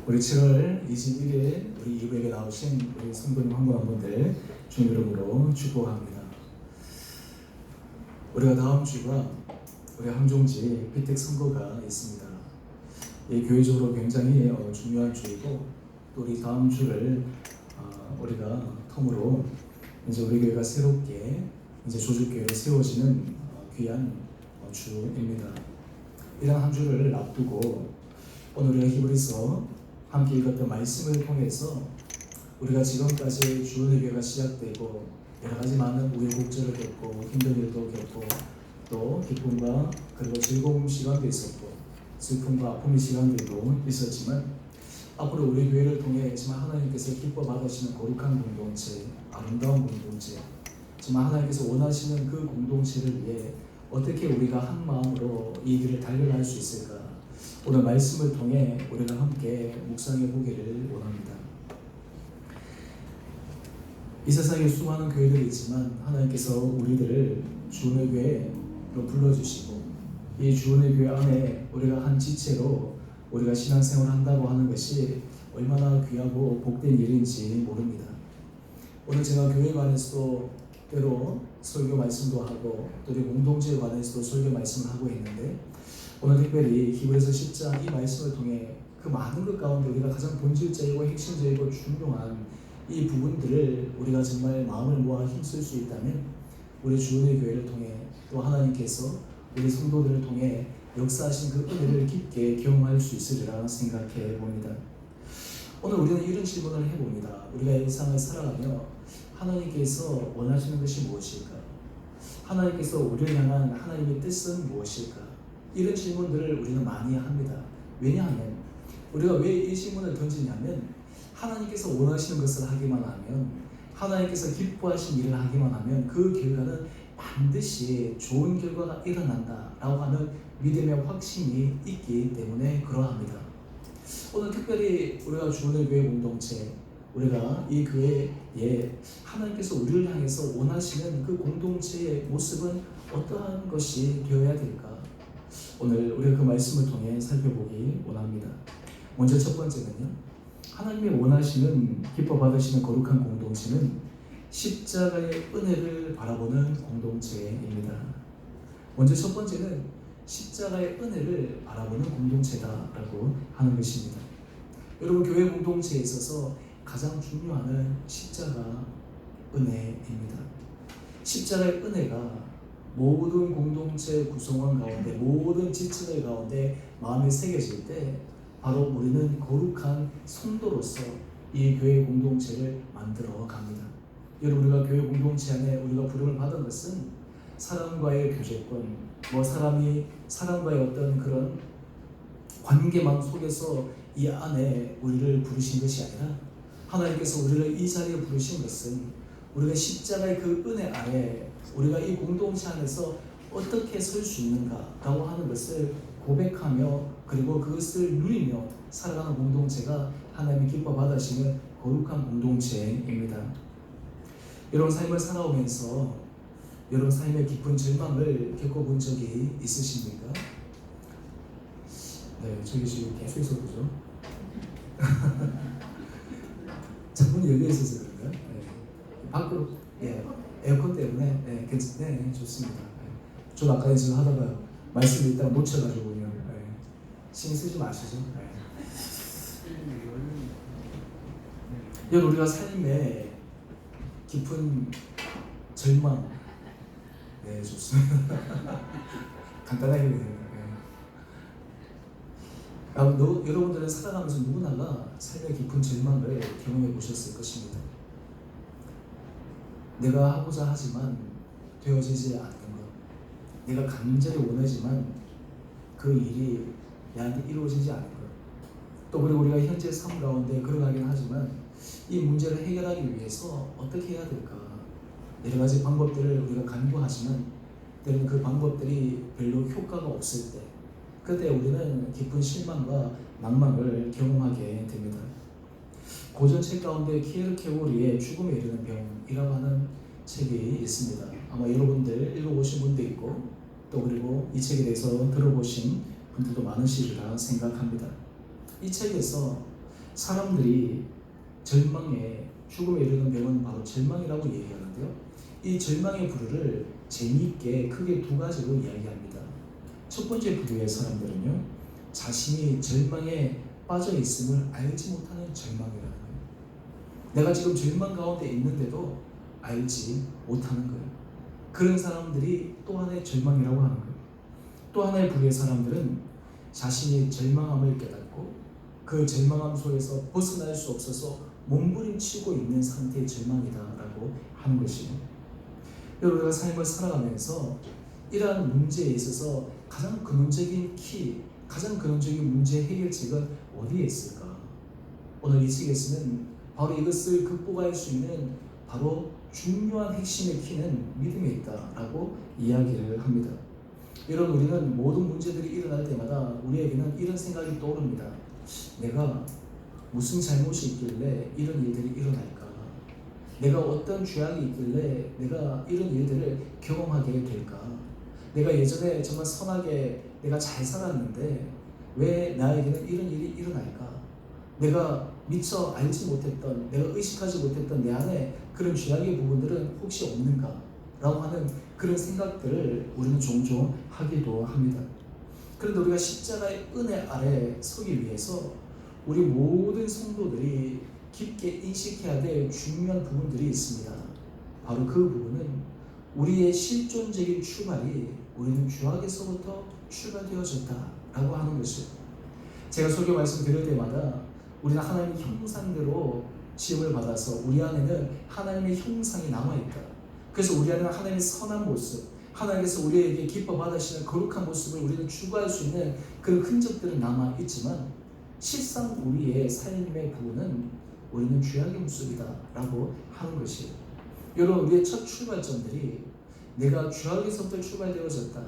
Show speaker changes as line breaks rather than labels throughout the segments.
우리 7월 21일 우리 이브에게 나오신 우리 성도님 한 분 한 분들 주님 이름으로 축복합니다. 우리가 다음 주가 우리 항종지 피택 선거가 있습니다. 이 교회적으로 굉장히 중요한 주이고, 또 우리 다음 주를 우리가 텀으로 이제 우리 교회가 새롭게 이제 조직교회로 세워지는 귀한 주입니다. 이런 한 주를 앞두고 오늘 우리가 히브리서 함께 읽었던 말씀을 통해서 우리가 지금까지 주의 교회가 시작되고 여러 가지 많은 우여곡절을 겪고 힘든 일도 겪고 또 기쁨과 그리고 즐거운 시간도 있었고 슬픔과 아픔의 시간들도 있었지만, 앞으로 우리 교회를 통해 정말 하나님께서 기뻐 받으시는 거룩한 공동체, 아름다운 공동체, 정말 하나님께서 원하시는 그 공동체를 위해 어떻게 우리가 한 마음으로 이 길을 달려갈 수 있을까, 오늘 말씀을 통해 우리가 함께 묵상해 보기를 원합니다. 이 세상에 수많은 교회들이 있지만 하나님께서 우리들을 주은의 교회로 불러주시고 이 주은의 교회 안에 우리가 한 지체로 우리가 신앙생활을 한다고 하는 것이 얼마나 귀하고 복된 일인지 모릅니다. 오늘 제가 교회에 관해서도 때로 설교 말씀도 하고 또 우리 공동체에 관해서도 설교 말씀을 하고 있는데, 오늘 특별히 히브리서 10장 이 말씀을 통해 그 많은 것 가운데 우리가 가장 본질적이고 핵심적이고 중요한 이 부분들을 우리가 정말 마음을 모아 힘쓸 수 있다면 우리 주은의 교회를 통해 또 하나님께서 우리 성도들을 통해 역사하신 그 은혜를 깊게 경험할 수 있으리라 생각해 봅니다. 오늘 우리는 이런 질문을 해봅니다. 우리가 일상을 살아가며 하나님께서 원하시는 것이 무엇일까? 하나님께서 우리를 향한 하나님의 뜻은 무엇일까? 이런 질문들을 우리는 많이 합니다. 왜냐하면 우리가 왜 이 질문을 던지냐면, 하나님께서 원하시는 것을 하기만 하면, 하나님께서 기뻐하신 일을 하기만 하면 그 결과는 반드시 좋은 결과가 일어난다라고 하는 믿음의 확신이 있기 때문에 그러합니다. 오늘 특별히 우리가 주은의 교회 공동체, 우리가 이 교회에 하나님께서 우리를 향해서 원하시는 그 공동체의 모습은 어떠한 것이 되어야 될까? 오늘 우리가 그 말씀을 통해 살펴보기 원합니다. 먼저 첫 번째는요, 하나님이 원하시는 기뻐 받으시는 거룩한 공동체는 십자가의 은혜를 바라보는 공동체입니다. 먼저 첫 번째는 십자가의 은혜를 바라보는 공동체다라고 하는 것입니다. 여러분, 교회 공동체에 있어서 가장 중요한 십자가 은혜입니다. 십자가의 은혜가 모든 공동체 구성원 가운데, 모든 지체들 가운데 마음에 새겨질 때 바로 우리는 거룩한 성도로서 이 교회 공동체를 만들어 갑니다. 여러분, 우리가 교회 공동체 안에 우리가 부름을 받은 것은 사람과의 교제권, 사람이 사람과의 어떤 그런 관계망 속에서 이 안에 우리를 부르신 것이 아니라, 하나님께서 우리를 이 자리에 부르신 것은 우리가 십자가의 그 은혜 아래 우리가 이 공동체 안에서 어떻게 설 수 있는가라고 하는 것을 고백하며 그리고 그것을 누리며 살아가는 공동체가 하나님이 기뻐 받으시는 거룩한 공동체입니다. 여러분, 삶을 살아오면서 여러분 삶의 깊은 절망을 겪어본 적이 있으십니까? 네, 저기 지금 계속 있어보죠. 창문이 열려 있어서 그런가? 네. 밖으로, 에어컨 때문에, 네, 좋습니다. 저 아까 지금 하다가 말씀을 일단 놓쳐가지고 그냥 신경 쓰지 마시죠. 여러분, 우리가 삶의 깊은 절망, 좋습니다. 간단하게 여러분들은 살아가면서 누구나가 삶의 깊은 절망을 경험해 보셨을 것입니다. 내가 하고자 하지만 되어지지 않는 것, 내가 간절히 원하지만 그 일이 나한테 이루어지지 않는 것, 또 그리고 우리가 현재 삶 가운데 걸어가긴 하지만 이 문제를 해결하기 위해서 어떻게 해야 될까, 여러 가지 방법들을 우리가 간구하지만 때로는 그 방법들이 별로 효과가 없을 때, 그때 우리는 깊은 실망과 낭망을 경험하게 됩니다. 고전책 가운데 키에르케고르의 죽음에 이르는 병이라고 하는 책이 있습니다. 아마 여러분들 읽어보신 분도 있고 또 그리고 이 책에 대해서 들어보신 분들도 많으시리라 생각합니다. 이 책에서 사람들이 절망에 죽음에 이르는 병은 바로 절망이라고 얘기하는데요. 이 절망의 부류를 재미있게 크게 두 가지로 이야기합니다. 첫 번째 부류의 사람들은요, 자신이 절망에 빠져 있음을 알지 못하는 절망이라는 거예요. 내가 지금 절망 가운데 있는데도 알지 못하는 거예요. 그런 사람들이 또 하나의 절망이라고 하는 거예요. 또 하나의 부류의 사람들은 자신이 절망함을 깨닫고 그 절망함 속에서 벗어날 수 없어서 몸부림치고 있는 상태의 절망이다라고 하는 것이에요. 여러분, 우리가 삶을 살아가면서 이러한 문제에 있어서 가장 근원적인 가장 근원적인 문제 해결책은 어디에 있을까? 오늘 이 책에서는 바로 이것을 극복할 수 있는 바로 중요한 핵심의 키는 믿음에 있다라고 이야기를 합니다. 여러분, 우리는 모든 문제들이 일어날 때마다 우리에게는 이런 생각이 떠오릅니다. 내가 무슨 잘못이 있길래 이런 일들이 일어날까? 내가 어떤 죄악이 있길래 내가 이런 일들을 경험하게 될까? 내가 예전에 정말 선하게 내가 잘 살았는데 왜 나에게는 이런 일이 일어날까? 내가 미처 알지 못했던, 내가 의식하지 못했던 내 안에 그런 죄악의 부분들은 혹시 없는가? 라고 하는 그런 생각들을 우리는 종종 하기도 합니다. 그런데 우리가 십자가의 은혜 아래 서기 위해서 우리 모든 성도들이 깊게 인식해야 될 중요한 부분들이 있습니다. 바로 그 부분은 우리의 실존적인 출발이 우리는 죄악에서부터 출발되어졌다라고 하는 것이에요. 제가 설교 말씀 드릴 때마다 우리는 하나님의 형상대로 지음을 받아서 우리 안에는 하나님의 형상이 남아있다. 그래서 우리 안에는 하나님의 선한 모습, 하나님께서 우리에게 기뻐 받으시는 거룩한 모습을 우리는 추구할 수 있는 그런 흔적들은 남아있지만 실상 우리의 삶의 부분은 우리는 죄악의 모습이다 라고 하는 것이에요. 여러분, 우리의 첫 출발점들이 내가 죄악에서부터 출발되어졌다,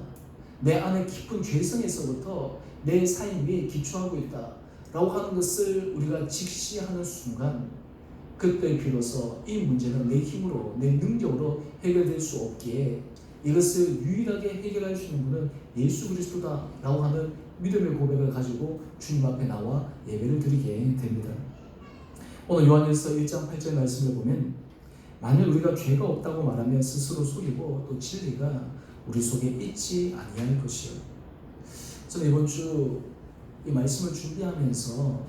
내 안에 깊은 죄성에서부터 내 삶이 기초하고 있다 라고 하는 것을 우리가 직시하는 순간, 그때 비로소 이 문제는 내 힘으로, 내 능력으로 해결될 수 없기에 이것을 유일하게 해결할 수 있는 분은 예수 그리스도다 라고 하는 믿음의 고백을 가지고 주님 앞에 나와 예배를 드리게 됩니다. 오늘 요한일서 1장 8절 말씀을 보면, 만일 우리가 죄가 없다고 말하면 스스로 속이고 또 진리가 우리 속에 있지 아니할 것이요. 저는 이번 주 이 말씀을 준비하면서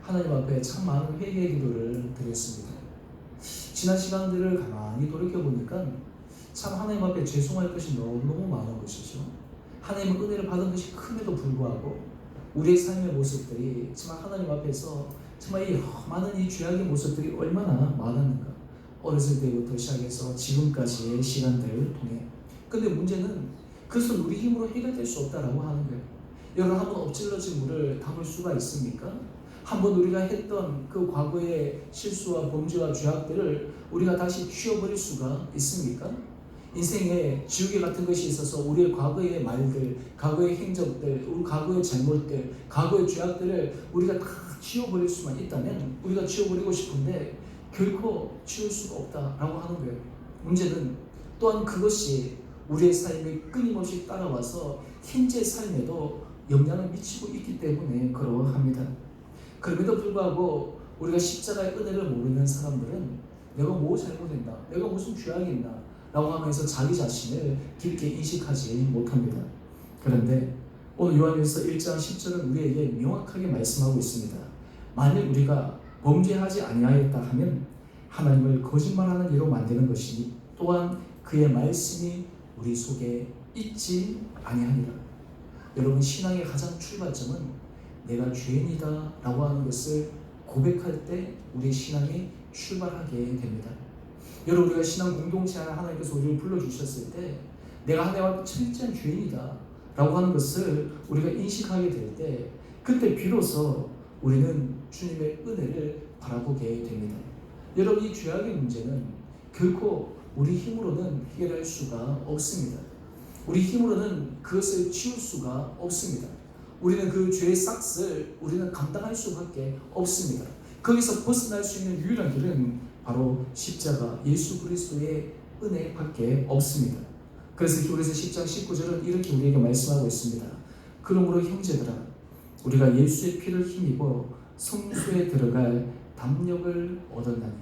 하나님 앞에 참 많은 회개의 기도를 드렸습니다. 지난 시간들을 가만히 돌이켜보니까 참 하나님 앞에 죄송할 것이 너무너무 많은 것이죠. 하나님의 은혜를 받은 것이 큼에도 불구하고 우리의 삶의 모습들이 정말 하나님 앞에서 정말 이 많은 이 죄악의 모습들이 얼마나 많았는가. 어렸을 때부터 시작해서 지금까지의 시간들을 통해. 근데 문제는 그것은 우리 힘으로 해결될 수 없다라고 하는 거예요. 여러분, 한번 엎질러진 물을 담을 수가 있습니까? 한번 우리가 했던 그 과거의 실수와 범죄와 죄악들을 우리가 다시 치워버릴 수가 있습니까? 인생에 지우개 같은 것이 있어서 우리의 과거의 말들, 과거의 행적들, 우리 과거의 잘못들, 과거의 죄악들을 우리가 다 치워버릴 수만 있다면 우리가 치워버리고 싶은데 결코 치울 수가 없다라고 하는 거예요. 문제는 또한 그것이 우리의 삶에 끊임없이 따라와서 현재 삶에도 영향을 미치고 있기 때문에 그러합니다. 그럼에도 불구하고 우리가 십자가의 은혜를 모르는 사람들은 내가 뭐 잘못했나, 내가 무슨 죄악이 있나 라고 하면서 자기 자신을 깊게 인식하지 못합니다. 그런데 오늘 요한일서 1장 10절은 우리에게 명확하게 말씀하고 있습니다. 만일 우리가 범죄하지 아니하였다 하면 하나님을 거짓말하는 이로 만드는 것이니 또한 그의 말씀이 우리 속에 있지 아니하니라. 여러분, 신앙의 가장 출발점은 내가 죄인이다 라고 하는 것을 고백할 때 우리의 신앙이 출발하게 됩니다. 여러분, 우리가 신앙 공동체 안에 하나님께서 우리를 불러주셨을 때 내가 하나님 앞에 철저한 죄인이다 라고 하는 것을 우리가 인식하게 될 때 그때 비로소 우리는 주님의 은혜를 바라보게 됩니다. 여러분, 이 죄악의 문제는 결코 우리 힘으로는 해결할 수가 없습니다. 우리 힘으로는 그것을 치울 수가 없습니다. 우리는 그 죄의 싹을 우리는 감당할 수밖에 없습니다. 거기서 벗어날 수 있는 유일한 길은 바로 십자가 예수 그리스도의 은혜밖에 없습니다. 그래서 히브리서 10장 19절은 이렇게 우리에게 말씀하고 있습니다. 그러므로 형제들아, 우리가 예수의 피를 힘입어 성소에 들어갈 담력을 얻었나니.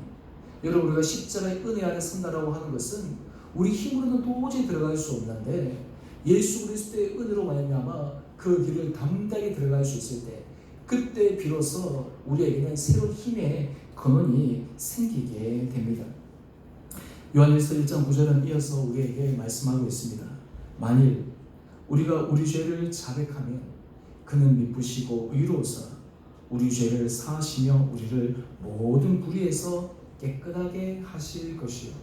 여러분, 우리가 십자가의 은혜 안에 선다라고 하는 것은 우리 힘으로는 도저히 들어갈 수 없는데 예수 그리스도의 은혜로 말미암아 그 길을 담대하게 들어갈 수 있을 때, 그때 비로소 우리에게는 새로운 힘의 근원이 생기게 됩니다. 요한일서 1장 9절은 이어서 우리에게 말씀하고 있습니다. 만일 우리가 우리 죄를 자백하면 그는 미쁘시고 의로우사 우리 죄를 사하시며 우리를 모든 불의에서 깨끗하게 하실 것이요.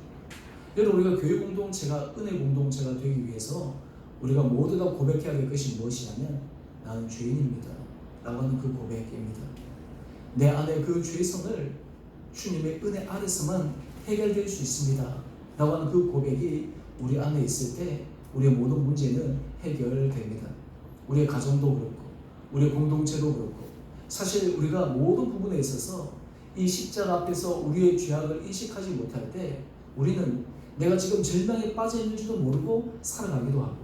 여러분, 우리가 교회 공동체가 은혜 공동체가 되기 위해서 우리가 모두 다 고백해야 될 것이 무엇이냐면 나는 죄인입니다 라고 하는 그 고백입니다. 내 안에 그 죄성을 주님의 은혜 아래서만 해결될 수 있습니다 라고 하는 그 고백이 우리 안에 있을 때 우리의 모든 문제는 해결됩니다. 우리의 가정도 그렇고 우리의 공동체도 그렇고, 사실 우리가 모든 부분에 있어서 이 십자가 앞에서 우리의 죄악을 인식하지 못할 때 우리는 내가 지금 절망에 빠져 있는지도 모르고 살아가기도 하고,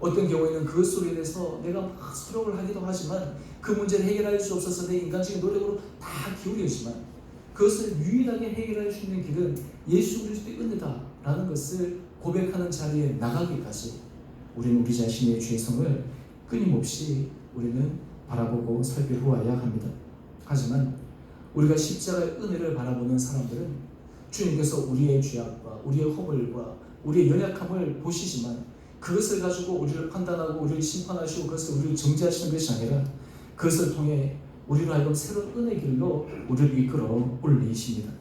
어떤 경우에는 그것 속에 대해서 내가 막 수력을 하기도 하지만 그 문제를 해결할 수 없어서 내 인간적인 노력으로 다 기울였지만 그것을 유일하게 해결할 수 있는 길은 예수 그리스도의 은혜다라는 것을 고백하는 자리에 나가기까지 우리는 우리 자신의 죄성을 끊임없이 우리는 바라보고 살펴보아야 합니다. 하지만 우리가 십자가의 은혜를 바라보는 사람들은 주님께서 우리의 죄악과 우리의 허물과 우리의 연약함을 보시지만 그것을 가지고 우리를 판단하고 우리를 심판하시고 그것을 우리를 정죄하시는 것이 아니라 그것을 통해 우리로 하여금 새로운 은혜 길로 우리를 이끌어 올리십니다.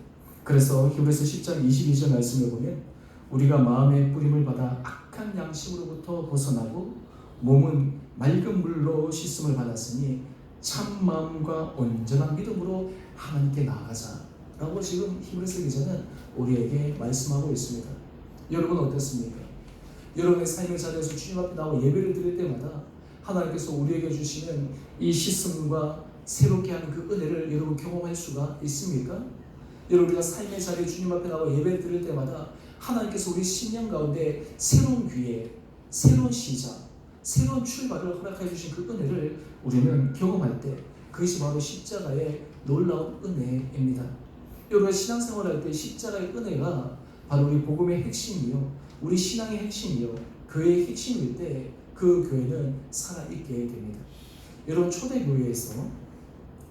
그래서 히브리서 10장 22절 말씀을 보면 우리가 마음의 뿌림을 받아 악한 양심으로부터 벗어나고 몸은 맑은 물로 씻음을 받았으니 참 마음과 온전한 믿음으로 하나님께 나아가자 라고 지금 히브리서 기자는 우리에게 말씀하고 있습니다. 여러분 어떻습니까? 여러분의 삶의 자리에서 주님 앞에 나와 예배를 드릴 때마다 하나님께서 우리에게 주시는 이 씻음과 새롭게 하는 그 은혜를 여러분 경험할 수가 있습니까? 여러분, 우리가 삶의 자리에 주님 앞에 나와 예배를 드릴 때마다 하나님께서 우리 심령 가운데 새로운 기회, 새로운 시작, 새로운 출발을 허락해 주신 그 은혜를 우리는 경험할 때 그것이 바로 십자가의 놀라운 은혜입니다. 여러분, 신앙생활할 때 십자가의 은혜가 바로 우리 복음의 핵심이요, 우리 신앙의 핵심이요, 교회의 핵심일 때 그 교회는 살아있게 됩니다. 여러분, 초대교회에서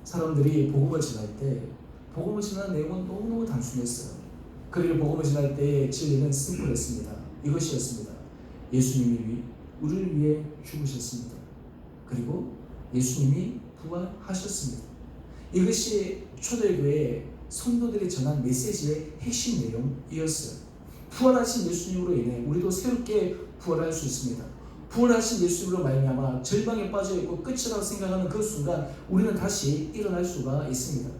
사람들이 복음을 전할 때 복음을 전하는 내용은 너무너무 단순했어요. 그들이 복음을 전할 때의 진리는 심플했습니다. 이것이었습니다. 예수님이 우리를 위해 죽으셨습니다. 그리고 예수님이 부활하셨습니다. 이것이 초대교회의 성도들이 전한 메시지의 핵심 내용이었어요. 부활하신 예수님으로 인해 우리도 새롭게 부활할 수 있습니다. 부활하신 예수님으로 말미암아 절망에 빠져있고 끝이라고 생각하는 그 순간 우리는 다시 일어날 수가 있습니다.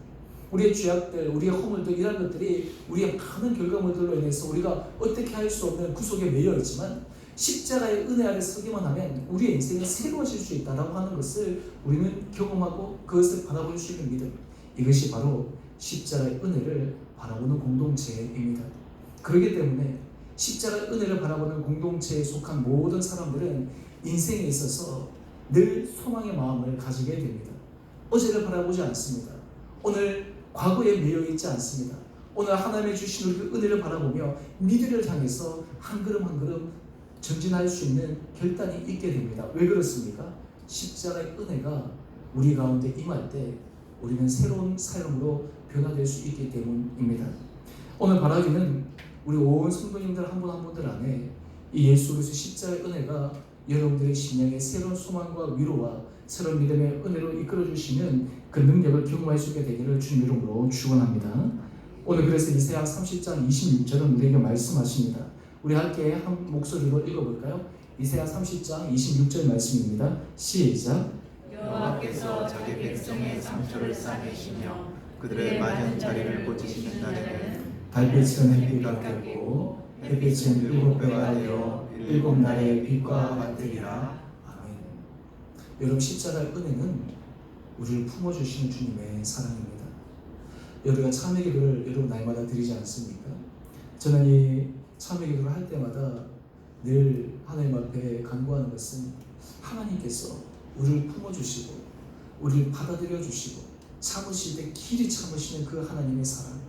우리의 죄악들, 우리의 허물들, 이런 것들이 우리의 많은 결과물들로 인해서 우리가 어떻게 할 수 없는 구속에 매여 있지만 십자가의 은혜 아래 서기만 하면 우리의 인생이 새로워질 수 있다고 하는 것을 우리는 경험하고 그것을 바라볼 수 있는 믿음, 이것이 바로 십자가의 은혜를 바라보는 공동체입니다. 그렇기 때문에 십자가의 은혜를 바라보는 공동체에 속한 모든 사람들은 인생에 있어서 늘 소망의 마음을 가지게 됩니다. 어제를 바라보지 않습니다. 오늘 과거에 매여 있지 않습니다. 오늘 하나님의 주신 그 은혜를 바라보며 미래를 향해서 한 걸음 한 걸음 전진할 수 있는 결단이 있게 됩니다. 왜 그렇습니까? 십자가의 은혜가 우리 가운데 임할 때 우리는 새로운 삶으로 변화될 수 있기 때문입니다. 오늘 바라기는 우리 온 성도님들 한 분 한 분들 안에 이 예수 그리스도 십자가의 은혜가 여러분들의 심령에 새로운 소망과 위로와 새로운 믿음의 은혜로 이끌어주시는 그 능력을 경험할 수 있게 되기를 주님 이름으로 축원합니다. 오늘 그래서 이사야 30장 26절은 우리에게 말씀하십니다. 우리 함께 한 목소리로 읽어볼까요? 이사야 30장 26절 말씀입니다. 시작.
여호와께서 자기 백성의 상처를 싸매시며 그들의 맞은 자리를 고치시는 날에는
달빛은 햇빛과 같고 햇빛은 일곱 배가 되어 일곱 날의 빛과 같으리라. 아멘. 여러분, 십자가의 은혜는 우리를 품어주시는 주님의 사랑입니다. 우리가 참회 기도를 여러분 날마다 드리지 않습니까? 저는 이 참회 기도를 할 때마다 늘 하나님 앞에 간구하는 것은 하나님께서 우리를 품어주시고 우리를 받아들여 주시고 참으실 때 길이 참으시는 그 하나님의 사랑,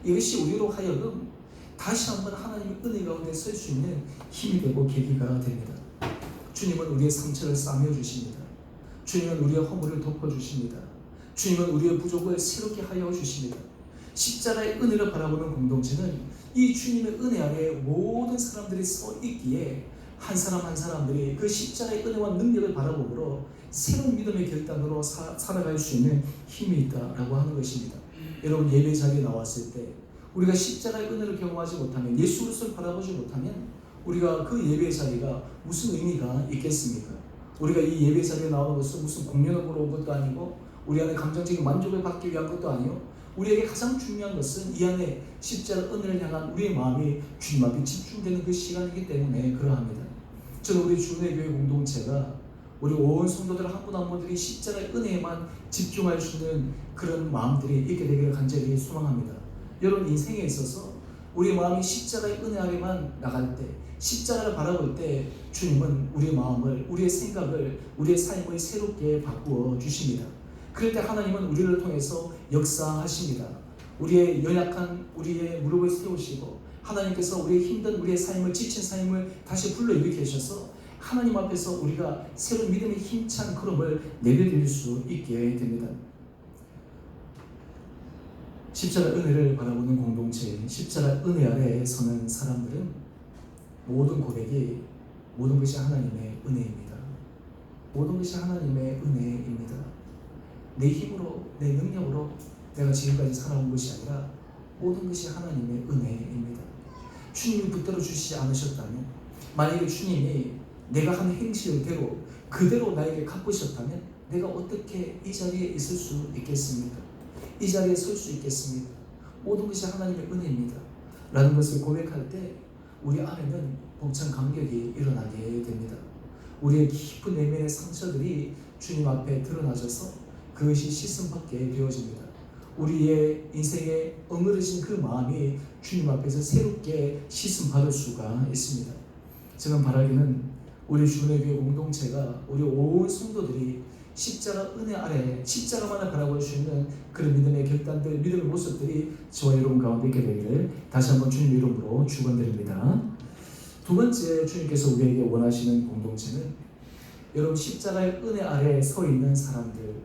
이것이 우리로 하여금 다시 한번 하나님의 은혜 가운데 설 수 있는 힘이 되고 계기가 됩니다. 주님은 우리의 상처를 싸매어 주십니다. 주님은 우리의 허물을 덮어주십니다. 주님은 우리의 부족을 새롭게 하여 주십니다. 십자가의 은혜를 바라보는 공동체는 이 주님의 은혜 아래 모든 사람들이 서 있기에 한 사람 한 사람들이 그 십자가의 은혜와 능력을 바라보므로 새로운 믿음의 결단으로 살아갈 수 있는 힘이 있다라고 하는 것입니다. 여러분, 예배 자리에 나왔을 때 우리가 십자가의 은혜를 경험하지 못하면, 예수 그리스도를 바라보지 못하면 우리가 그 예배 자리가 무슨 의미가 있겠습니까? 우리가 이 예배 자리에 나오는 것은 무슨 공연으로 온 것도 아니고 우리 안에 감정적인 만족을 받기 위한 것도 아니요, 우리에게 가장 중요한 것은 이 안에 십자가 은혜를 향한 우리의 마음이 주님 앞에 집중되는 그 시간이기 때문에 그러합니다. 저는 우리 주은혜 교회 공동체가 우리 온 성도들 한 분 한 분들이 십자가의 은혜에만 집중할 수 있는 그런 마음들이 있게 되기를 간절히 소망합니다. 여러분, 인생에 있어서 우리 마음이 십자가의 은혜 아래만 나갈 때, 십자가를 바라볼 때 주님은 우리의 마음을, 우리의 생각을, 우리의 삶을 새롭게 바꾸어 주십니다. 그럴 때 하나님은 우리를 통해서 역사하십니다. 우리의 연약한 우리의 무릎을 세우시고 하나님께서 우리의 힘든 우리의 삶을, 지친 삶을 다시 불러일으키셔서 하나님 앞에서 우리가 새로운 믿음의 힘찬 걸음을 내려드릴 수 있게 됩니다. 십자가 은혜를 바라보는 공동체, 십자가 은혜 아래에 서는 사람들은 모든 고백이, 모든 것이 하나님의 은혜입니다. 모든 것이 하나님의 은혜입니다. 내 힘으로, 내 능력으로 내가 지금까지 살아온 것이 아니라 모든 것이 하나님의 은혜입니다. 주님이 붙들어 주시지 않으셨다면, 만약에 주님이 내가 한 행실대로 그대로 나에게 갚으셨다면 내가 어떻게 이 자리에 있을 수 있겠습니까? 이 자리에 설 수 있겠습니까? 모든 것이 하나님의 은혜입니다 라는 것을 고백할 때 우리 안에는 벅찬 감격이 일어나게 됩니다. 우리의 깊은 내면의 상처들이 주님 앞에 드러나져서 그것이 씻음받게 되어집니다. 우리의 인생에 엉그러진 그 마음이 주님 앞에서 새롭게 씻음받을 수가 있습니다. 저는 바라기는 우리 주은혜 교회 공동체가, 우리 온 성도들이 십자가 은혜 아래 십자가만을 바라볼 수 있는 그런 믿음의 결단들, 믿음의 모습들이 저와 여러분 가운데 있게 되기를 다시 한번 주님의 이름으로 축원드립니다. 두 번째, 주님께서 우리에게 원하시는 공동체는 여러분, 십자가의 은혜 아래 서 있는 사람들,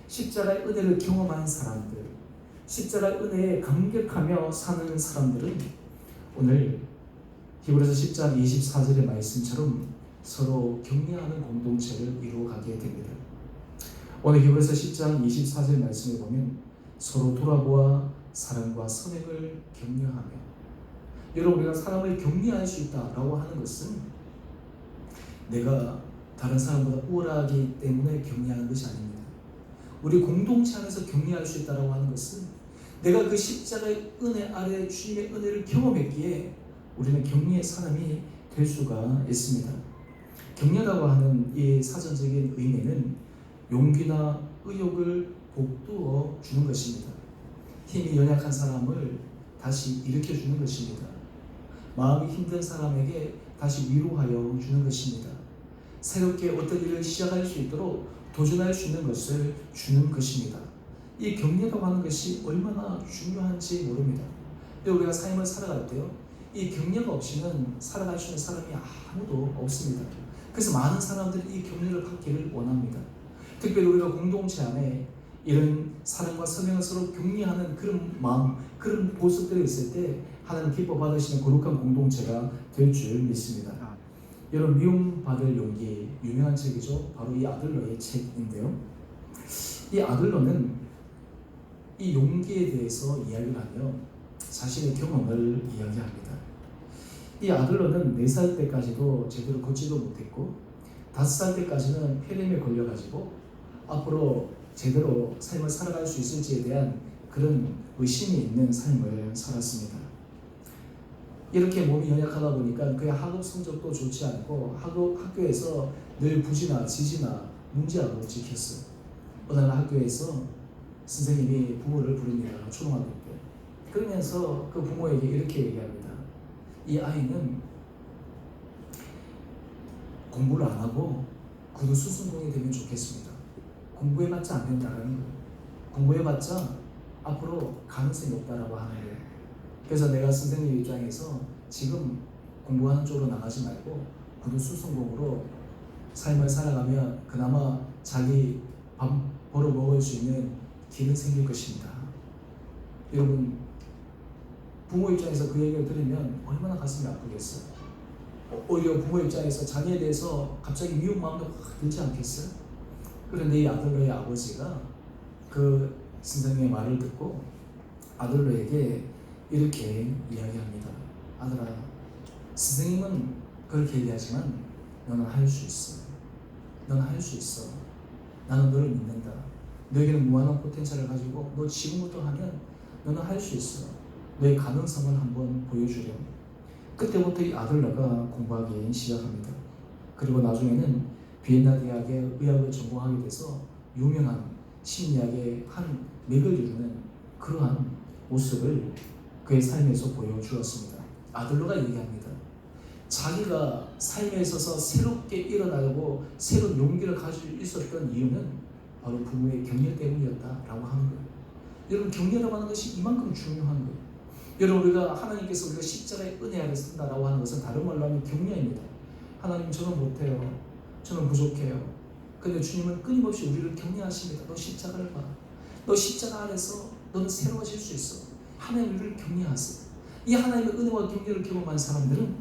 십자가의 은혜를 경험한 사람들, 십자가의 은혜에 감격하며 사는 사람들은 오늘 히브리서 10장 24절의 말씀처럼 서로 격려하는 공동체를 이루어가게 됩니다. 오늘 히브리서 10장 24절 말씀을 보면 서로 돌아보아 사랑과 선행을 격려하며, 여러분, 우리가 사람을 격려할 수 있다라고 하는 것은 내가 다른 사람보다 우월하기 때문에 격려하는 것이 아닙니다. 우리 공동체 안에서 격려할 수 있다라고 하는 것은 내가 그 십자가의 은혜 아래 주님의 은혜를 경험했기에 우리는 격려의 사람이 될 수가 있습니다. 격려라고 하는 이 사전적인 의미는 용기나 의욕을 북돋워 주는 것입니다. 힘이 연약한 사람을 다시 일으켜 주는 것입니다. 마음이 힘든 사람에게 다시 위로하여 주는 것입니다. 새롭게 어떤 일을 시작할 수 있도록 도전할 수 있는 것을 주는 것입니다. 이 격려라고 하는 것이 얼마나 중요한지 모릅니다. 우리가 삶을 살아갈 때요, 이 격려가 없이는 살아갈 수 있는 사람이 아무도 없습니다. 그래서 많은 사람들이 이 격려를 받기를 원합니다. 특별히 우리가 공동체 안에 이런 사랑과 선행을 서로 격려하는 그런 마음, 그런 모습들이 있을 때 하나님 기뻐 받으시는 거룩한 공동체가 될 줄 믿습니다. 여러분, 미움받을 용기, 유명한 책이죠. 바로 이 아들러의 책인데요, 이 아들러는 이 용기에 대해서 이야기를 하며 자신의 경험을 이야기합니다. 이 아들러는 4살 때까지도 제대로 걷지도 못했고 5살 때까지는 폐렴에 걸려가지고 앞으로 제대로 삶을 살아갈 수 있을지에 대한 그런 의심이 있는 삶을 살았습니다. 이렇게 몸이 연약하다 보니까 그의 학업 성적도 좋지 않고 학교에서 늘 부지나 지지나 문제하고 찍혔어요. 어느 날 학교에서 선생님이 부모를 부릅니다. 초등학교 때. 그러면서 그 부모에게 이렇게 얘기합니다. 이 아이는 공부를 안 하고 구두 수순공이 되면 좋겠습니다. 공부해봤자 안 된다는 거예요. 공부해봤자 앞으로 가능성이 없다라고 하는 거예요. 그래서 내가 선생님 입장에서 지금 공부하는 쪽으로 나가지 말고 구두수성공으로 삶을 살아가면 그나마 자기 밥 벌어 먹을 수 있는 길은 생길 것입니다. 여러분, 부모 입장에서 그 얘기를 들으면 얼마나 가슴이 아프겠어요. 오히려 부모 입장에서 자녀에 대해서 갑자기 미운 마음도 확 들지 않겠어요? 그런데 이 아들로의 아버지가 그 선생님의 말을 듣고 아들로에게 이렇게 이야기합니다. 아들아, 선생님은 그렇게 얘기하지만 너는 할 수 있어. 너는 할 수 있어. 나는 너를 믿는다. 너에게는 무한한 포텐셜을 가지고 너 지금부터 하면 너는 할 수 있어. 너의 가능성을 한번 보여주렴. 그때부터 이 아들러가 공부하기 시작합니다. 그리고 나중에는 비엔나 대학의 의학을 전공하게 돼서 유명한 심리학의 한 맥을 이루는 그러한 모습을 그의 삶에서 보여주었습니다. 아들러가 얘기합니다. 자기가 삶에 있어서 새롭게 일어나고 새로운 용기를 가지고 있었던 이유는 바로 부모의 격려 때문이었다라고 하는 거예요. 여러분, 격려라고 하는 것이 이만큼 중요한 거예요. 여러분, 우리가 하나님께서 우리가 십자가의 은혜를 쓴다라고 하는 것은 다른 말로 하면 격려입니다. 하나님, 저는 못해요. 저는 부족해요. 근데 주님은 끊임없이 우리를 격려하십니다. 너 십자가를 봐. 너 십자가 안에서 너는 새로워질 수 있어. 하나님 우리를 격려하세요. 이 하나님의 은혜와 격려를 경험한 사람들은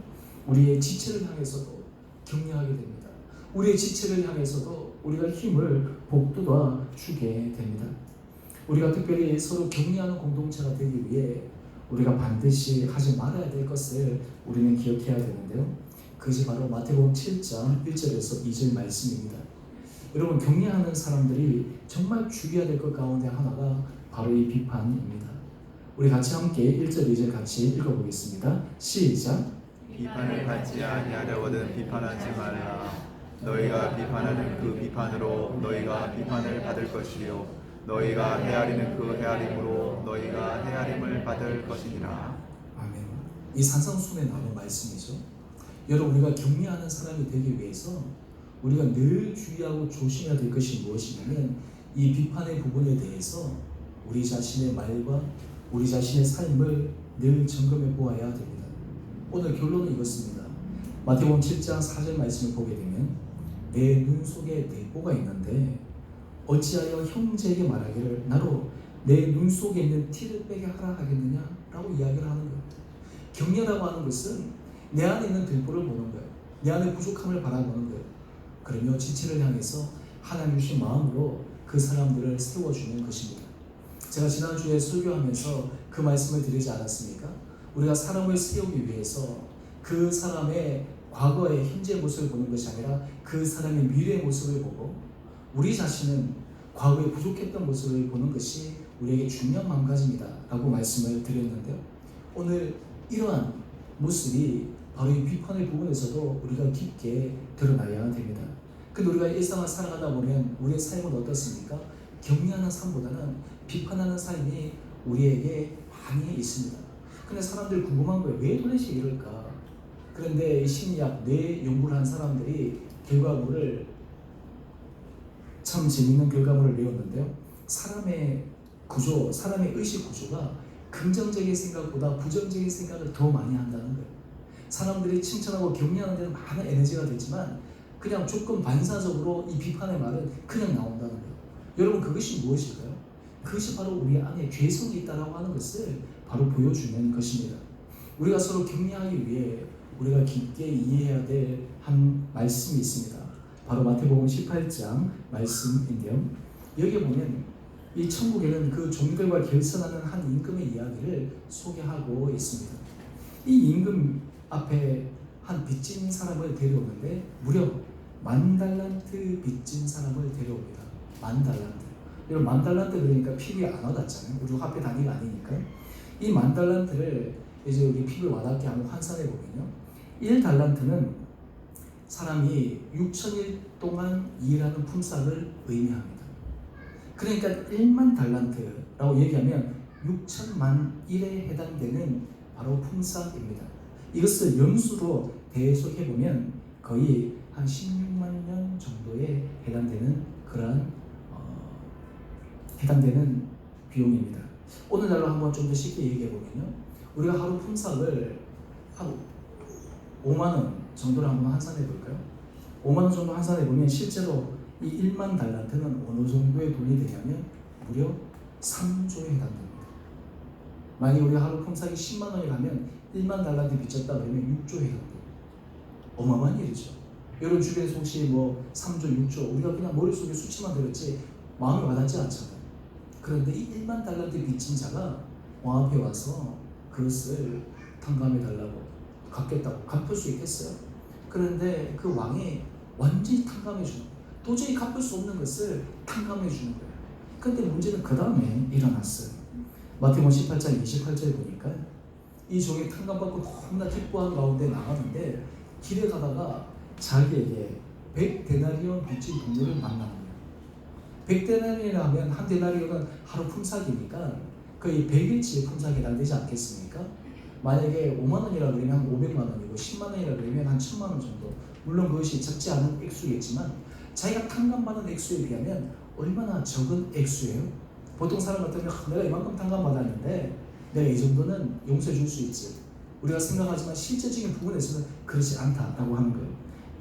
우리의 지체를 향해서도 격려하게 됩니다. 우리의 지체를 향해서도 우리가 힘을 복돋아 주게 됩니다. 우리가 특별히 서로 격려하는 공동체가 되기 위해 우리가 반드시 하지 말아야 될 것을 우리는 기억해야 되는데요. 그것이 바로 마태복음 7장 1절에서 2절 말씀입니다. 여러분, 격려하는 사람들이 정말 주의해야 될 것 가운데 하나가 바로 이 비판입니다. 우리 같이 함께 1절 2절 같이 읽어보겠습니다. 시작.
비판을 받지 아니하려거든 비판하지 말라. 너희가 비판하는 그 비판으로 너희가 비판을 받을 것이요 너희가 헤아리는 그 헤아림으로 너희가 헤아림을 받을 것이니라.
아멘. 이 산상수훈에 나오는 말씀이죠. 여러분, 우리가 격려하는 사람이 되기 위해서 우리가 늘 주의하고 조심해야 될 것이 무엇이냐면 이 비판의 부분에 대해서 우리 자신의 말과 우리 자신의 삶을 늘 점검해 보아야 됩니다. 오늘 결론은 이것입니다. 마태복음 7장 4절 말씀을 보게 되면 내 눈 속에 내보가 있는데 어찌하여 형제에게 말하기를 나로 내 눈 속에 있는 티를 빼게 하라 하겠느냐 라고 이야기를 하는 거예요. 격려라고 하는 것은 내 안에 있는 들보를 보는 거예요. 내 안의 부족함을 바라보는 거예요. 그러며 지체를 향해서 하나님 주신 마음으로 그 사람들을 세워주는 것입니다. 제가 지난주에 설교하면서 그 말씀을 드리지 않았습니까? 우리가 사람을 세우기 위해서 그 사람의 과거의 현재 모습을 보는 것이 아니라 그 사람의 미래의 모습을 보고 우리 자신은 과거에 부족했던 모습을 보는 것이 우리에게 중요한 마음가짐이다 라고 말씀을 드렸는데요. 오늘 이러한 모습이 바로 이 비판의 부분에서도 우리가 깊게 드러나야 됩니다. 근데 우리가 일상을 살아가다 보면 우리의 삶은 어떻습니까? 격려하는 삶보다는 비판하는 삶이 우리에게 많이 있습니다. 근데 사람들 궁금한 거예요. 왜 도대체 이럴까? 그런데 이 심리학 뇌 연구를 한 사람들이 결과물을 참 재미있는 결과물을 내었는데요. 사람의 구조, 사람의 의식 구조가 긍정적인 생각보다 부정적인 생각을 더 많이 한다는 거예요. 사람들이 칭찬하고 격려하는 데는 많은 에너지가 되지만 그냥 조금 반사적으로 이 비판의 말은 그냥 나온다는 거예요. 여러분, 그것이 무엇일까요? 그것이 바로 우리 안에 죄성이 있다고 하는 것을 바로 보여주는 것입니다. 우리가 서로 격려하기 위해 우리가 깊게 이해해야 될 한 말씀이 있습니다. 바로 마태복음 18장 말씀인데요. 여기 보면 이 천국에는 그 종들과 결선하는 한 임금의 이야기를 소개하고 있습니다. 이 임금 앞에 한 빚진 사람을 데려오는데 무려 10,000달란트 빚진 사람을 데려옵니다. 10,000달란트. 여러분, 10,000달란트 그러니까 피부에 안 와닿잖아요. 우리 화폐 단위가 아니니까. 이 10,000달란트를 이제 우리 피부에 와닿게 한번 환산해 보면요. 1달란트는 사람이 6,000일 동안 일하는 품삯을 의미합니다. 그러니까 1만 달란트라고 얘기하면 6천만 일에 해당되는 바로 품삯입니다. 이것을 연수로 대속해보면 거의 한 16만 년 정도에 해당되는 그러한 해당되는 비용입니다. 오늘날로 한번 좀 더 쉽게 얘기해 보면요, 우리가 하루 품삯을 한 5만 원 정도로 한번 환산해 볼까요? 5만 원 정도 환산해 보면 실제로 이 1만 달란트는 어느 정도의 돈이 되냐면 무려 3조에 해당됩니다. 만약 우리가 하루 품삯이 10만 원이라면 1만 달란트 빚졌다 그러면 6조에 해당돼요. 어마어마한 일이죠. 여러분 주변에서 혹시 뭐 3조, 6조 우리가 그냥 머릿속에 수치만 들었지 마음이 와닿지 않잖아요. 그런데 이 1만 달란트 빚진 자가 왕 앞에 와서 그것을 탕감해 달라고 갚겠다고 갚을 수 있겠어요? 그런데 그 왕이 완전히 탕감해 주는 거예요. 도저히 갚을 수 없는 것을 탕감해 주는 거예요. 그런데 문제는 그 다음에 일어났어요. 마태복음 18장 28절에 보니까 이 종이 탕감받고 너무나 기뻐하는 가운데 나가는데 길에 가다가 자기에게 100데나리온 빚진 동료를 만나는 거예요. 100데나리온이라 하면 한 데나리온은 하루 품삯이니까 거의 100일치의 품삯에 해당되지 않겠습니까? 만약에 5만 원이라 그러면 한 500만 원이고 10만 원이라 그러면 한 1000만 원 정도. 물론 그것이 적지 않은 액수겠지만 자기가 탕감받은 액수에 비하면 얼마나 적은 액수예요? 보통 사람 같으면 내가 이만큼 탕감받았는데 내가 이 정도는 용서해 줄 수 있지. 우리가 생각하지만 실제적인 부분에서는 그렇지 않다라고 하는 거예요.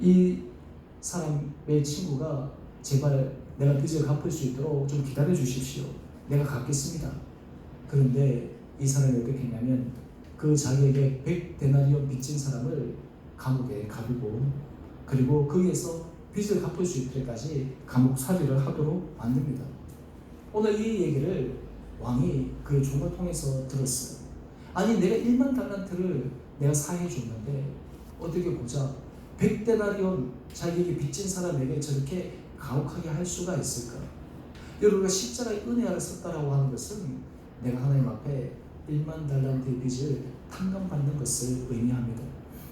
이 사람의 친구가 제발 내가 빚을 갚을 수 있도록 좀 기다려 주십시오. 내가 갚겠습니다. 그런데 이 사람이 어떻게 했냐면 그 자기에게 100데나리온 빚진 사람을 감옥에 가두고 그리고 거기에서 빚을 갚을 수 있을 때까지 감옥 살이를 하도록 만듭니다. 오늘 이 얘기를 왕이 그 종을 통해서 들었어요. 아니 내가 1만 달란트를 내가 사해 줬는데 어떻게 보자 100데나리온 자기에게 빚진 사람에게 저렇게 가혹하게 할 수가 있을까? 여러분가 십자가의 은혜를 썼다라고 하는 것은 내가 하나님 앞에 1만 달란트의 빚을 탕감받는 것을 의미합니다.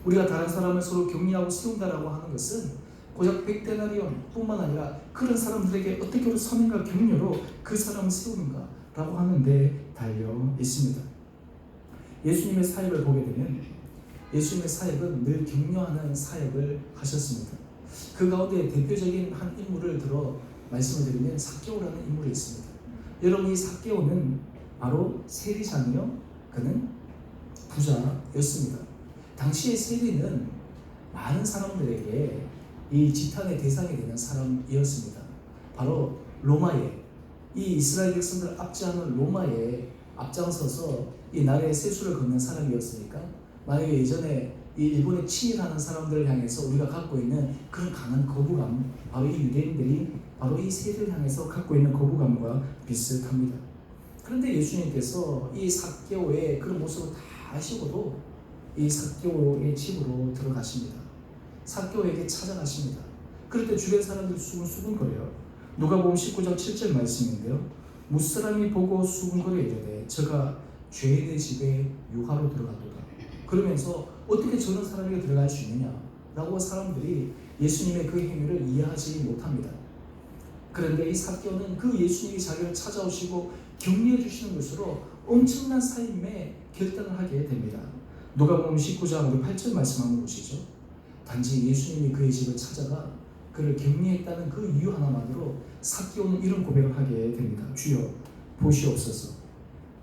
우리가 다른 사람을 서로 격려하고 세운다라고 하는 것은 고작 100데나리온 뿐만 아니라 그런 사람들에게 어떻게 우리 선행과 격려로 그 사람을 세우는가라고 하는 데 달려 있습니다. 예수님의 사역을 보게 되면 예수님의 사역은 늘 격려하는 사역을 하셨습니다. 그 가운데 대표적인 한 인물을 들어 말씀을 드리면 삭개오라는 인물이 있습니다. 여러분 이 삭개오는 바로 세리장이요, 그는 부자였습니다. 당시의 세리는 많은 사람들에게 이 지탄의 대상이 되는 사람이었습니다. 바로 로마에 이 이스라엘 백성들을 압제하는 로마에 앞장서서 이 나라의 세수를 걷는 사람이었으니까 만약에 예전에 이 일본에 침입하는 사람들을 향해서 우리가 갖고 있는 그런 강한 거부감, 바로 이 유대인들이 바로 이 세리를 향해서 갖고 있는 거부감과 비슷합니다. 그런데 예수님께서 이 삭개오의 그런 모습을 다 아시고도 이 삭개오의 집으로 들어가십니다. 삭개오에게 찾아가십니다. 그럴 때 주변 사람들이 수근수근거려요. 누가복음 19장 7절 말씀인데요. 무사람이 보고 수근거려 이르되 저가 죄인의 집에 유하로 들어가도다. 그러면서 어떻게 저런 사람이 들어갈 수 있느냐라고 사람들이 예수님의 그 행위를 이해하지 못합니다. 그런데 이 삭개오는 그 예수님이 자기를 찾아오시고 격려해 주시는 것으로 엄청난 삶의 결단을 하게 됩니다. 누가복음 19장 우리 8절 말씀 한번 보시죠. 단지 예수님이 그의 집을 찾아가 그를 격려했다는 그 이유 하나만으로 삭개오는 이런 고백을 하게 됩니다. 주여 보시옵소서,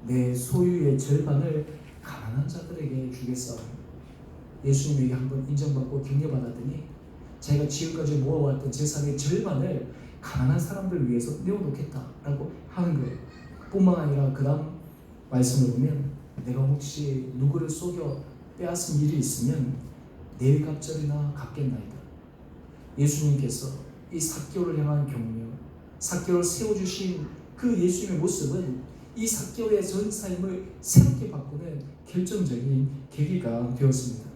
내 소유의 절반을 가난한 자들에게 주겠사오니. 예수님에게 한번 인정받고 격려받았더니 자기가 지금까지 모아왔던 재산의 절반을 가난한 사람들 위해서 내어놓겠다라고 하는 거예요. 뿐만 아니라 그 다음 말씀을 보면 내가 혹시 누구를 속여 빼앗은 일이 있으면 내일 갑절이나 갚겠나이다. 예수님께서 이 삭개오를 향한 격려, 삭개오를 세워주신 그 예수님의 모습은 이 삭개오의 전 삶을 새롭게 바꾸는 결정적인 계기가 되었습니다.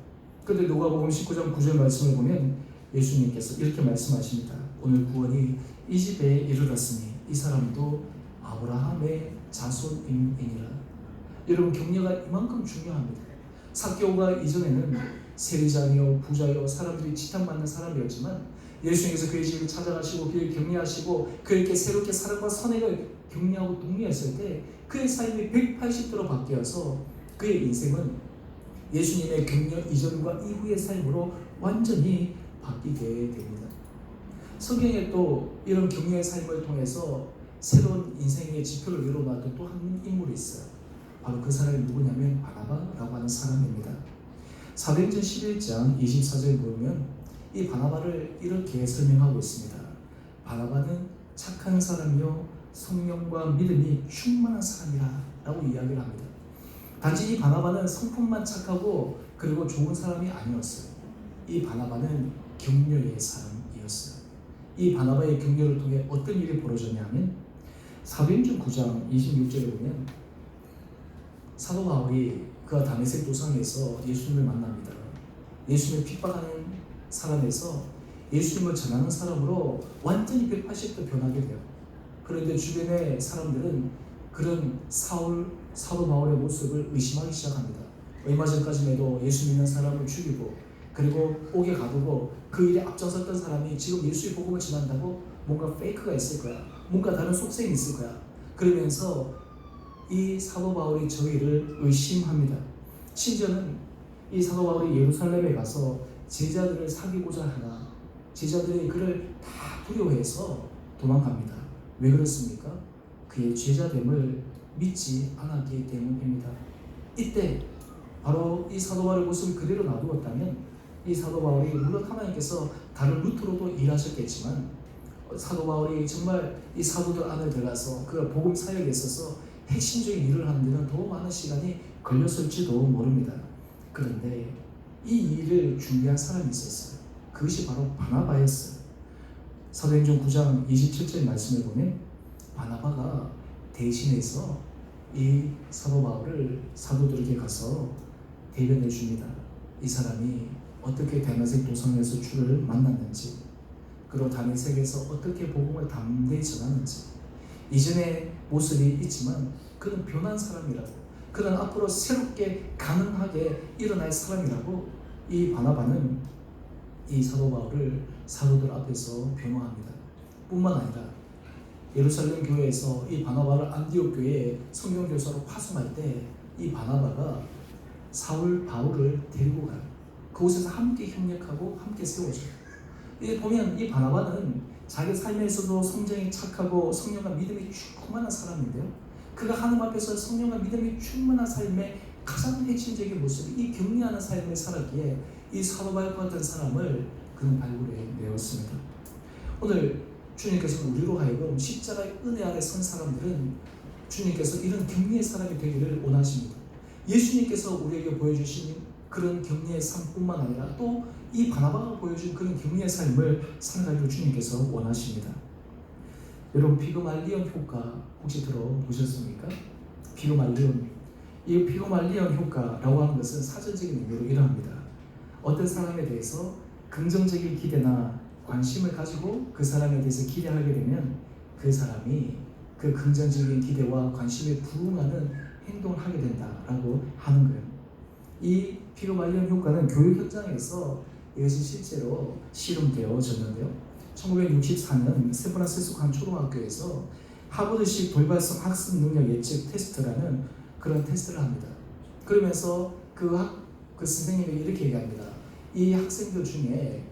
그런데 누가복음 19장 9절 말씀을 보면 예수님께서 이렇게 말씀하십니다. 오늘 구원이 이 집에 이르렀으니 이 사람도 아브라함의 자손이니라. 여러분 격려가 이만큼 중요합니다. 삭개오가 이전에는 세리장이요 부자요 사람들이 지탄받는 사람이었지만 예수님께서 그의 집을 찾아가시고 그를 격려하시고 그에게 새롭게 사랑과 선행을 격려하고 독려했을 때 그의 삶이 180도로 바뀌어서 그의 인생은 예수님의 격려 이전과 이후의 삶으로 완전히 바뀌게 됩니다. 성경에 또 이런 격려의 삶을 통해서 새로운 인생의 지표를 이뤄놨던 또 한 인물이 있어요. 바로 그 사람이 누구냐면 바나바라고 하는 사람입니다. 사도행전 11장 24절 보면 이 바나바를 이렇게 설명하고 있습니다. 바나바는 착한 사람이요 성령과 믿음이 충만한 사람이라 라고 이야기를 합니다. 단지 이 바나바는 성품만 착하고 그리고 좋은 사람이 아니었어요. 이 바나바는 격려의 사람이었어요. 이 바나바의 격려를 통해 어떤 일이 벌어졌냐면 사도행전 9장 26절에 보면 사도 바울이 그가 다메섹 도상에서 예수님을 만납니다. 예수님을 핍박하는 사람에서 예수님을 전하는 사람으로 완전히 180도 변하게 돼요. 그런데 주변의 사람들은 그런 사도 바울의 모습을 의심하기 시작합니다. 얼마 전까지만 해도 예수 믿는 사람을 죽이고 그리고 옥에 가두고 그 일에 앞장섰던 사람이 지금 예수의 복음을 전한다고 뭔가 페이크가 있을 거야. 뭔가 다른 속셈이 있을 거야. 그러면서 이 사도 바울이 저희를 의심합니다. 심지어는 이 사도 바울이 예루살렘에 가서 제자들을 사귀고자 하나 제자들이 그를 다 두려워해서 도망갑니다. 왜 그렇습니까? 그의 제자됨을 믿지 않았기 때문입니다. 이때 바로 이 사도 바울의 모습을 그대로 놔두었다면 이 사도 바울이 물론 하나님께서 다른 루트로도 일하셨겠지만 사도 바울이 정말 이 사도들 안에 들어가서 그 복음 사역에 있어서 핵심적인 일을 하는 데는 더 많은 시간이 걸렸을지도 모릅니다. 그런데 이 일을 준비한 사람이 있었어요. 그것이 바로 바나바였어요. 사도행전 9장 27절 말씀을 보면 바나바가 대신해서 이 사도 바울을 사도들에게 가서 대변해 줍니다. 이 사람이 어떻게 다메섹 도성에서 주를 만났는지 그리고 다메섹에서 어떻게 복음을 담대히 전하는지 이전의 모습이 있지만 그는 변한 사람이라고 그는 앞으로 새롭게 가능하게 일어날 사람이라고 이 바나바는 이 사도 바울을 사도들 앞에서 변호합니다. 뿐만 아니라 예루살렘 교회에서 이 바나바를 안디옥 교회에 성경교사로 파송할 때 이 바나바가 사울 바울을 데리고 가요. 그곳에서 함께 협력하고 함께 세워져요. 보면 이 바나바는 자기 삶에서도 성정이 착하고 성령과 믿음이 충만한 사람인데요. 그가 하나님 앞에서 성령과 믿음이 충만한 삶의 가장 핵심적인 모습이 이 격려하는 삶을 살았기에 이 사도 바울과 같은 사람을 그는 발굴해 내었습니다. 오늘 주님께서 우리로 하여금 십자가의 은혜 아래 선 사람들은 주님께서 이런 격려의 사람이 되기를 원하십니다. 예수님께서 우리에게 보여주신 그런 격려의 삶뿐만 아니라 또 이 바나바가 보여준 그런 격려의 삶을 살아가기를 주님께서 원하십니다. 여러분 피그말리온 효과 혹시 들어보셨습니까? 피그말리온 이 피그말리온 효과라고 하는 것은 사전적인 의미로 이러합니다. 어떤 사람에 대해서 긍정적인 기대나 관심을 가지고 그 사람에 대해서 기대하게 되면 그 사람이 그 긍정적인 기대와 관심에 부응하는 행동을 하게 된다라고 하는 거예요. 이 피그말리온 효과는 교육 현장에서 이것이 실제로 실험되어졌는데요. 1964년 샌프란시스코 한 초등학교에서 하버드식 돌발성 학습 능력 예측 테스트라는 그런 테스트를 합니다. 그러면서 그 선생님이 이렇게 얘기합니다. 이 학생들 중에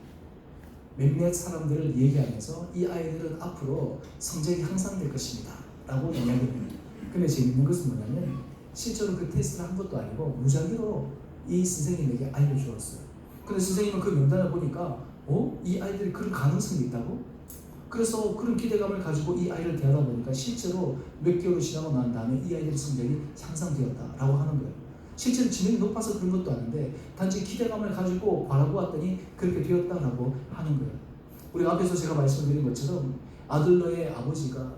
몇몇 사람들을 얘기하면서 이 아이들은 앞으로 성적이 향상될 것입니다 라고 이야기합니다. 근데 재밌는 것은 뭐냐면 실제로 그 테스트를 한 것도 아니고 무작위로 이 선생님에게 알려주었어요. 근데 선생님은 그 명단을 보니까 이 아이들이 그런 가능성이 있다고? 그래서 그런 기대감을 가지고 이 아이를 대하다 보니까 실제로 몇 개월이 지나고 난 다음에 이 아이들의 성적이 향상되었다라고 하는 거예요. 실제로 지능이 높아서 그런 것도 아닌데 단지 기대감을 가지고 바라보았더니 그렇게 되었다라고 하는 거예요. 우리가 앞에서 제가 말씀드린 것처럼 아들러의 아버지가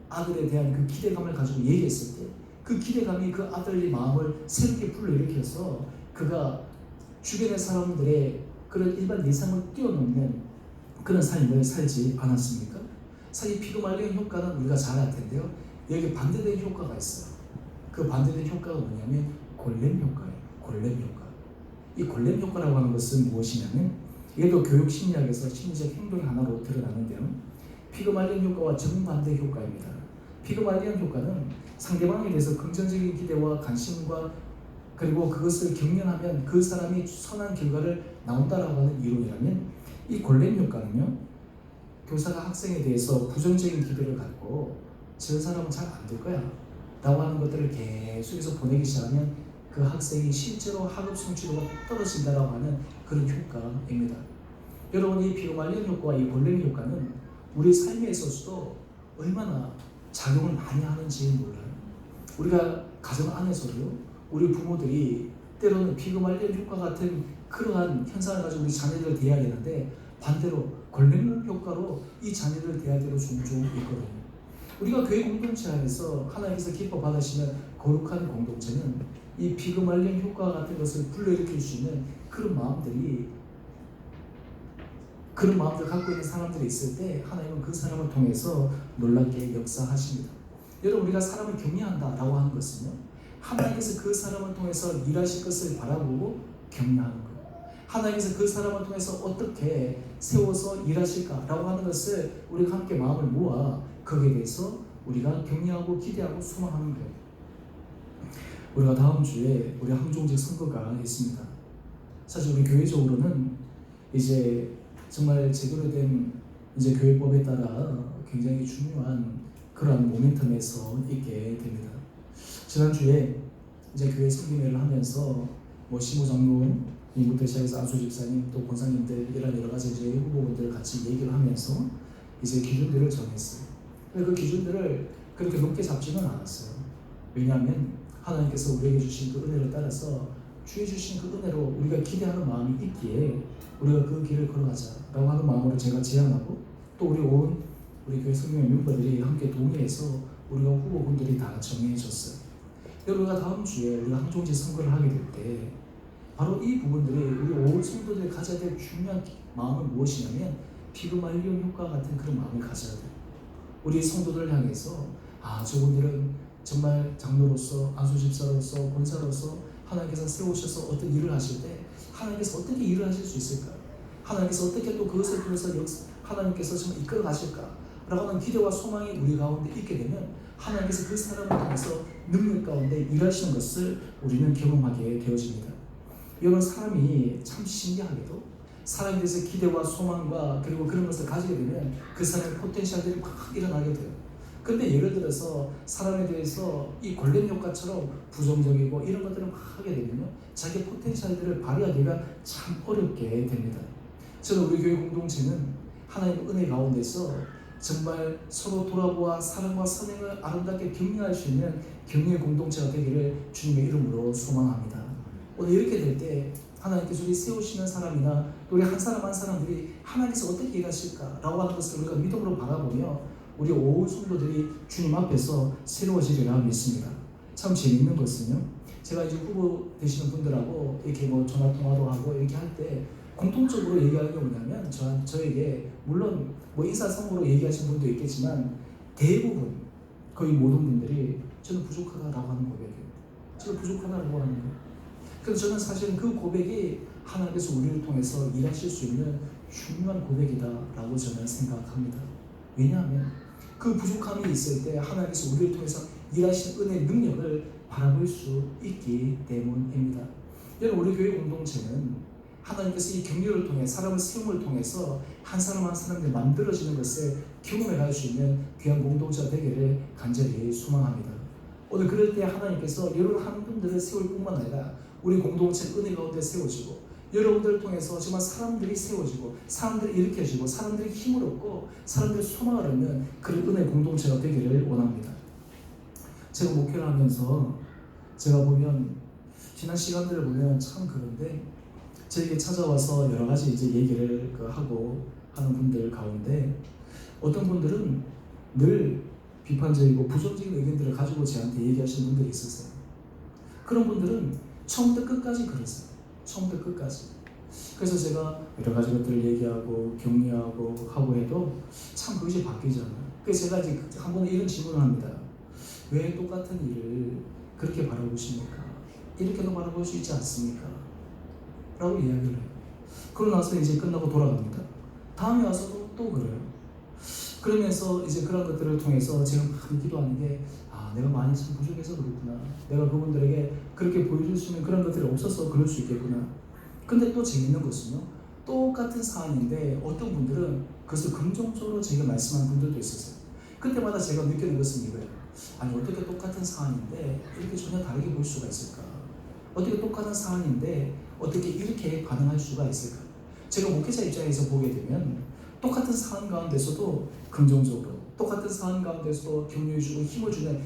아들에 대한 그 기대감을 가지고 얘기했을 때 그 기대감이 그 아들의 마음을 새롭게 불러일으켜서 그가 주변의 사람들의 그런 일반 예상을 뛰어넘는 그런 삶을 살지 않았습니까? 사실 피그말리온 효과는 우리가 잘 알 텐데요. 여기 반대된 효과가 있어요. 그 반대된 효과가 뭐냐면 골렘 효과예요. 골렘 효과. 이 골렘 효과라고 하는 것은 무엇이냐면 얘도 교육 심리학에서 심리적 행동의 하나로 드러나는데요. 피그말리온 효과와 정반대 효과입니다. 피그말리온 효과는 상대방에 대해서 긍정적인 기대와 관심과 그리고 그것을 경련하면 그 사람이 선한 결과를 나온다라고 하는 이론이라면 이 골렘 효과는요. 교사가 학생에 대해서 부정적인 기대를 갖고 저 사람은 잘 안 될 거야 라고 하는 것들을 계속해서 보내기 시작하면 그 학생이 실제로 학업 성취도가 떨어진다라고 하는 그런 효과입니다. 여러분, 이 피그말리온 효과와 이 골렘 효과는 우리 삶에 있어서도 얼마나 작용을 많이 하는지 몰라요. 우리가 가정 안에서도 우리 부모들이 때로는 피그말리온 효과 같은 그러한 현상을 가지고 우리 자녀들을 대해야 되는데 반대로 골렘 효과로 이 자녀들을 대할 때도 종종 있거든요. 우리가 교회 공동체 안에서 하나님께서 기뻐 받으시는 거룩한 공동체는 이 피그말리온 효과 같은 것을 불러일으킬 수 있는 그런 마음들 갖고 있는 사람들이 있을 때 하나님은 그 사람을 통해서 놀랍게 역사하십니다. 여러분, 우리가 사람을 격려한다라고 하는 것은요, 하나님께서 그 사람을 통해서 일하실 것을 바라보고 격려하는 거예요. 하나님께서 그 사람을 통해서 어떻게 세워서 일하실까라고 하는 것을 우리가 함께 마음을 모아 거기에 대해서 우리가 격려하고 기대하고 소망하는 거예요. 우리가 다음 주에 우리 항종직 선거가 있습니다. 사실 우리 교회적으로는 이제 정말 제대로 된 이제 교회법에 따라 굉장히 중요한 그러한 모멘텀에서 있게 됩니다. 지난주에 이제 교회 선교회를 하면서 뭐 시무 장로님부터 시작해서 안수 집사님 또 권사님들 이런 여러 가지 이제 후보분들 같이 얘기를 하면서 이제 기준들을 정했어요. 그 기준들을 그렇게 높게 잡지는 않았어요. 왜냐하면 하나님께서 우리에게 주신 그 은혜를 따라서 주의 주신 그 은혜로 우리가 기대하는 마음이 있기에 우리가 그 길을 걸어가자라고 하는 마음으로 제가 제안하고 또 우리 교회 성경의 멤버들이 함께 동의해서 우리가 후보분들이 다 정해졌어요. 우리가 다음 주에 우리가 항종지 선거를 하게 될 때 바로 이 부분들이 우리 온 성도들이 가져야 될 중요한 마음은 무엇이냐면 피그말리온 효과 같은 그런 마음을 가져야 돼요. 우리 성도들 향해서 저분들은 정말 장로로서 안수집사로서 권사로서 하나님께서 세우셔서 어떤 일을 하실 때 하나님께서 어떻게 일을 하실 수 있을까? 하나님께서 어떻게 또 그것을 통해서 하나님께서 정말 이끌어 가실까? 라고 하는 기대와 소망이 우리 가운데 있게 되면 하나님께서 그 사람을 통해서 능력 가운데 일하시는 것을 우리는 경험하게 되어집니다. 여러분, 사람이 참 신기하게도 사람에 대해서 기대와 소망과 그리고 그런 것을 가지게 되면 그 사람의 포텐셜들이 막 일어나게 돼요. 근데 예를 들어서 사람에 대해서 이 골렘 효과처럼 부정적이고 이런 것들을 막 하게 되면요, 자기 포텐셜들을 발휘하기가 참 어렵게 됩니다. 저는 우리 교회 공동체는 하나님의 은혜 가운데서 정말 서로 돌아보아 사랑과 선행을 아름답게 격려할 수 있는 격려의 공동체가 되기를 주님의 이름으로 소망합니다. 오늘 이렇게 될 때 하나님께서 우리 세우시는 사람이나 우리 한 사람 한 사람들이 하나님께서 어떻게 일하실까라고 하는 것을 우리가 믿음으로 바라보며 우리 온 성도들이 주님 앞에서 새로워지리라 믿습니다. 참 재밌는 것은요, 제가 이제 후보 되시는 분들하고 이렇게 뭐 전화 통화도 하고 이렇게 할 때 공통적으로 얘기하는 게 뭐냐면 저에게 물론 뭐 인사성으로 얘기하시는 분도 있겠지만 대부분 거의 모든 분들이 저는 부족하다라고 하는 고백이에요. 저는 부족하다라고 하는 거예요. 그래서 저는 사실은 그 고백이 하나님께서 우리를 통해서 일하실 수 있는 중요한 고백이다라고 저는 생각합니다. 왜냐하면 그 부족함이 있을 때 하나님께서 우리를 통해서 일하신 은혜의 능력을 바라볼 수 있기 때문입니다. 여러분, 우리 교회 공동체는 하나님께서 이 격려를 통해 사람을 세움을 통해서 한 사람 한 사람이 만들어지는 것을 경험해 갈 수 있는 귀한 공동체가 되기를 간절히 소망합니다. 오늘 그럴 때 하나님께서 여러분 한 분들을 세울 뿐만 아니라 우리 공동체 은혜 가운데 세워지고 여러분들을 통해서 정말 사람들이 세워지고 사람들이 일으켜지고 사람들이 힘을 얻고 사람들이 소망을 얻는 그런 은혜 공동체가 되기를 원합니다. 제가 목회를 하면서 제가 보면 지난 시간들을 보면 참 그런데 저에게 찾아와서 여러 가지 이제 얘기를 하고 하는 분들 가운데 어떤 분들은 늘 비판적이고 부정적인 의견들을 가지고 저한테 얘기하시는 분들이 있었어요. 그런 분들은 처음부터 끝까지 그랬어요. 처음부터 끝까지. 그래서 제가 여러 가지 것들을 얘기하고 격려하고 하고 해도 참 그것이 바뀌지 않아요. 그래서 제가 이제 한 번은 이런 질문을 합니다. 왜 똑같은 일을 그렇게 바라보십니까? 이렇게도 바라볼 수 있지 않습니까? 라고 이야기를 해요. 그러고 나서 이제 끝나고 돌아갑니다. 다음에 와서도 또 그래요. 그러면서 이제 그런 것들을 통해서 제가 막 기도하는 게 내가 많이 참 부족해서 그렇구나. 내가 그분들에게 그렇게 보여줄 수 있는 그런 것들이 없어서 그럴 수 있겠구나. 근데 또 재밌는 것은요, 똑같은 사안인데 어떤 분들은 그것을 긍정적으로 제가 말씀한 분들도 있었어요. 그때마다 제가 느끼는 것은 이거예요. 아니 어떻게 똑같은 사안인데 이렇게 전혀 다르게 볼 수가 있을까? 어떻게 똑같은 사안인데 어떻게 이렇게 반응할 수가 있을까? 제가 목회자 입장에서 보게 되면 똑같은 사안 가운데서도 긍정적으로, 똑같은 사안 가운데서도 격려해주고 힘을 주는